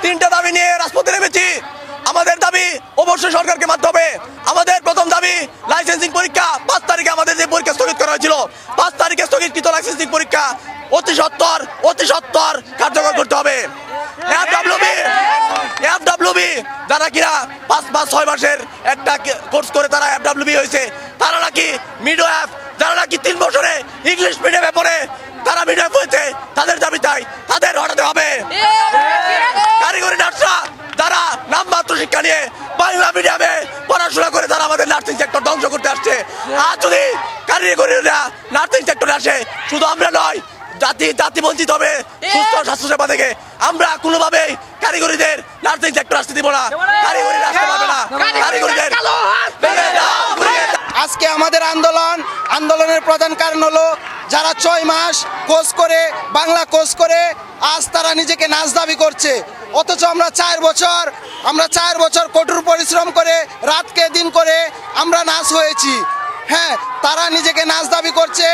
তিনটা দাবি নিয়ে রাজপথে নেমেছি। আমাদের দাবি অবশ্যই সরকারকে মানতে হবে। আমাদের প্রথম দাবি লাইসেন্সিং পরীক্ষা 5 তারিখে আমাদের যে পরীক্ষা স্থগিত করা হয়েছিল, 5 তারিখে স্থগিতকৃত লাইসেন্সিং পরীক্ষা অতি সত্বর কার্যকর করতে হবে। এফডব্লিউবি যারা কিনা 5-6 মাসের একটা কোর্স করে তারা এফডব্লিউবি হয়েছে, তারা নাকি মিডওয়াইফ, যারা নাকি 3 বছরে ইংলিশ মিডিয়ামে পড়ে তারা মিডওয়াইফ হয়েছে, তাদের দাবি তাই তাদের হটাতে হবে। কারিগরি নার্সরা যারা নামমাত্র শিক্ষা নিয়ে বাংলা মিডিয়ামে পড়াশোনা করে তারা আমাদের নার্সিং সেক্টর ধ্বংস করতে আসছে। আর যদি কারিগরিরা নার্সিং সেক্টরে আসে, শুধু আমরা নয়, জাতি বঞ্চিত হবে সুস্থ স্বাস্থ্যসেবা থেকে। আমরা কোনোভাবেই কারিগরিদের নার্সিং সেক্টর আসতে দিব না, কারিগরি আসতে পারবে না। কারিগরিদের আজকে আমাদের আন্দোলনের প্রধান কারণ হলো যারা 6 মাস কোর্স করে বাংলা কোর্স করে আজ তারা নিজেকে নাচ দাবি করছে, অথচ আমরা 4 বছর কঠোর পরিশ্রম করে রাতকে দিন করে আমরা নাচ হয়েছি। হ্যাঁ, তারা নিজেকে নাচ দাবি করছে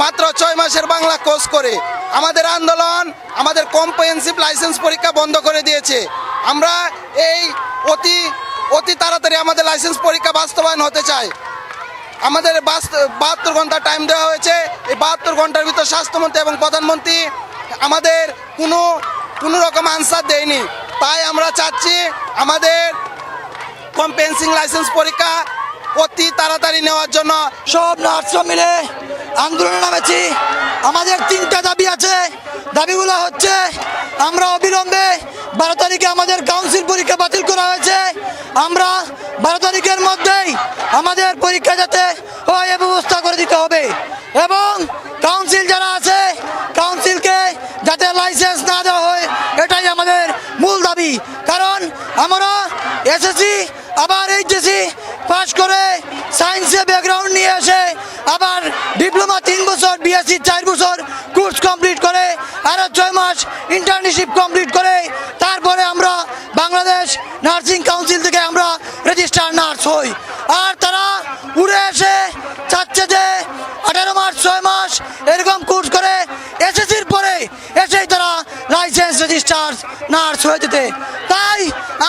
মাত্র 6 মাসের বাংলা কোর্স করে। আমাদের আন্দোলন আমাদের কম্প্রিহেনসিভ লাইসেন্স পরীক্ষা বন্ধ করে দিয়েছে। আমরা এই অতি তাড়াতাড়ি আমাদের লাইসেন্স পরীক্ষা বাস্তবায়ন হতে চাই। আমাদের 72 ঘন্টা টাইম দেওয়া হয়েছে। এই 72 ঘন্টার ভিতর স্বাস্থ্যমন্ত্রী এবং প্রধানমন্ত্রী আমাদের কোনো রকম আনসার দেয়নি। তাই আমরা চাচ্ছি আমাদের কম্প্রিহেনসিভ লাইসেন্স পরীক্ষা অতি তাড়াতাড়ি নেওয়ার জন্য। সব নার্সরা মিলে আন্দোলনে নামেছি। আমাদের 3টা দাবি আছে। দাবিগুলো হচ্ছে, আমরা অবিলম্বে 12 তারিখে আমাদের কাউন্সিল পরীক্ষা বাতিল করা হয়েছে। আমরা 12 তারিখের মধ্যেই আমাদের পরীক্ষা যাতে হয় এ ব্যবস্থা করে দিতে হবে, এবং কাউন্সিল যারা আছে কাউন্সিলকে যাতে লাইসেন্স না দেওয়া হয়, এটাই আমাদের মূল দাবি। কারণ আমরা এসএসসি আবার এইচএসসি পাশ করে সায়েন্সে ব্যাকগ্রাউন্ড নিয়ে এসে আবার ডিপ্লোমা 3 বছর, বিএসসি 4 বছর কোর্স কমপ্লিট করে আরও 6 মাস ইন্টার্নশিপ কমপ্লিট করে তারপরে আমরা বাংলাদেশ নার্সিং কাউন্সিল থেকে আমরা রেজিস্টার নার্স হই। আর তারা উড়ে এসে চাচ্ছে যে 18 মাস 6 মাস এরকম কোর্স করে এসএসসির পরে এসেই তারা লাইসেন্স রেজিস্টার নার্স হয়ে যেতে। তাই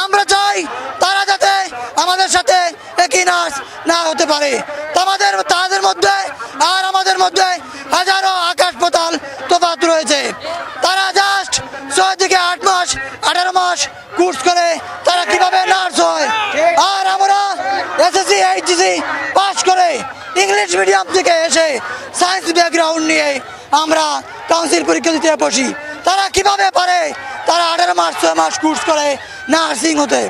আমরা চাই তারা যাতে আমাদের সাথে একই নার্স না হতে পারে। তাদের মধ্যে আর আমাদের মধ্যে হাজারো আকাশ পাতাল তফাৎ রয়েছে। তারা জাস্ট 6 থেকে 8 মাস 18 মাস কোর্স করে তারা কিভাবে নার্স হয়, আর আমরা এসএসসি এইচএসসি পাস করে ইংলিশ মিডিয়াম থেকে এসে সায়েন্স ব্যাকগ্রাউন্ড নিয়ে আমরা কাউন্সিল পরীক্ষা দিতে বসি। তারা কিভাবে পারে তারা 18 মাস 6 মাস কোর্স করে নার্সিং হতে।